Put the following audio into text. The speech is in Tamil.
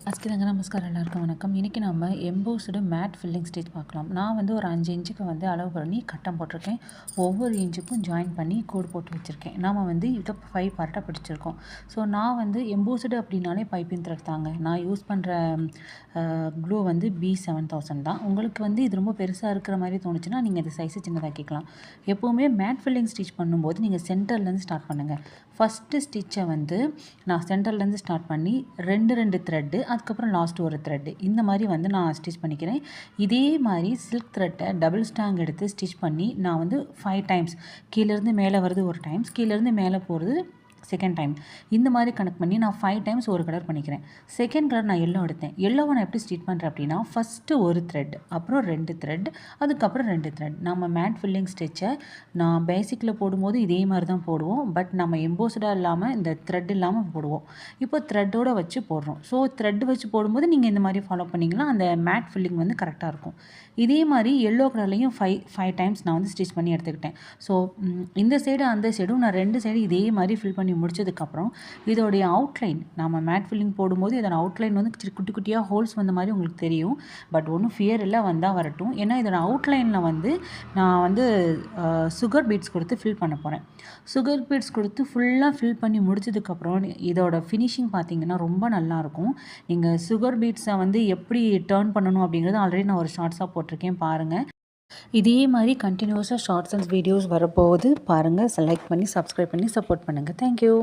அஸ்கிதாங்க நமஸ்காரம் எல்லாருக்கும் வணக்கம். இன்றைக்கி நம்ம எம்போஸ்டு மேட் ஃபில்லிங் ஸ்டிச் பார்க்கலாம். நான் வந்து ஒரு 5 இன்ச்சுக்கு வந்து அளவு பண்ணி கட்டம் போட்டிருக்கேன். ஒவ்வொரு இன்ச்சுக்கும் ஜாயின் பண்ணி கோடு போட்டு வச்சுருக்கேன். நாம் வந்து இதை 5 பார்ட்டாக பிடிச்சிருக்கோம். ஸோ நான் வந்து எம்போஸ்டு அப்படின்னாலே பைப்பிங் த்ரெட் தாங்க. நான் யூஸ் பண்ணுற க்ளூ வந்து B7000 தான். உங்களுக்கு வந்து இது ரொம்ப பெருசாக இருக்கிற மாதிரி தோணுச்சுன்னா நீங்கள் இந்த சைஸை சின்னதாக்கிக்கலாம். எப்போவுமே மேட் ஃபில்லிங் ஸ்டிச் பண்ணும்போது நீங்கள் சென்டர்லேருந்து ஸ்டார்ட் பண்ணுங்கள். ஃபஸ்ட்டு ஸ்டிச்சை வந்து நான் சென்டர்லேருந்து ஸ்டார்ட் பண்ணி ரெண்டு த்ரெட்டு, அதுக்கப்புறம் லாஸ்ட் ஒரு த்ரெட்டு, இந்த மாதிரி வந்து நான் ஸ்டிச் பண்ணிக்கிறேன். இதே மாதிரி சில்க் த்ரெட்டை டபுள் ஸ்டாங் எடுத்து ஸ்டிச் பண்ணி நான் வந்து 5 டைம்ஸ், கீழேருந்து மேலே வருது ஒரு டைம்ஸ், கீழேருந்து மேலே போகிறது செகண்ட் டைம், இந்த மாதிரி கனெக்ட் பண்ணி நான் 5 டைம்ஸ் ஒரு கலர் பண்ணிக்கிறேன். செகண்ட் கலர் நான் எல்லோ எடுத்தேன். எல்லோவை நான் எப்படி ஸ்டிச் பண்ணுறேன் அப்படின்னா, ஃபஸ்ட்டு ஒரு த்ரெட், அப்புறம் 2 த்ரெட், அதுக்கப்புறம் 2 த்ரெட். நம்ம மேட் ஃபில்லிங் ஸ்டிச்சை நான் பேசிக்கில் போடும்போது இதே மாதிரி தான் போடுவோம். பட் நம்ம எம்போஸ்டாக இல்லாமல் இந்த த்ரெட் இல்லாமல் போடுவோம். இப்போ த்ரெட்டோடு வச்சு போடுறோம். ஸோ த்ரெட் வச்சு போடும்போது நீங்கள் இந்த மாதிரி ஃபாலோ பண்ணிங்கன்னா அந்த மேட் ஃபில்லிங் வந்து கரெக்டாக இருக்கும். இதே மாதிரி எல்லோ கலர்லையும் 5 டைம்ஸ் நான் வந்து ஸ்டிச் பண்ணி எடுத்துக்கிட்டேன். ஸோ இந்த சைடு அந்த சைடும் நான் 2 சைடு இதே மாதிரி ஃபில் பண்ணி முடிச்சதுக்கப்புறம் இதோடைய அவுட்லைன், நம்ம மேட் ஃபில்லிங் போடும்போது இதோட அவுட்லைன் வந்து குட்டி குட்டியாக ஹோல்ஸ் வந்த மாதிரி உங்களுக்கு தெரியும். பட் ஒன்றும் ஃபியர் இல்லை, வந்தால் வரட்டும். ஏன்னா இதோட அவுட்லைனில் வந்து நான் வந்து சுகர் பீட்ஸ் கொடுத்து ஃபில் பண்ண போகிறேன். சுகர் பீட்ஸ் கொடுத்து ஃபுல்லாக ஃபில் பண்ணி முடிச்சதுக்கப்புறம் இதோட ஃபினிஷிங் பார்த்திங்கன்னா ரொம்ப நல்லாயிருக்கும். நீங்கள் சுகர் பீட்ஸை வந்து எப்படி டர்ன் பண்ணணும் அப்படிங்கிறது ஆல்ரெடி நான் ஒரு ஷார்ட்ஸாக போட்டிருக்கேன், பாருங்கள். இதே மாதிரி கண்டினியூஸாக ஷார்ட்ஸ் அண்ட் வீடியோஸ் வரப்போகுது, பாருங்கள். லைக் பண்ணி சப்ஸ்கிரைப் பண்ணி சப்போர்ட் பண்ணுங்கள். தேங்க்யூ.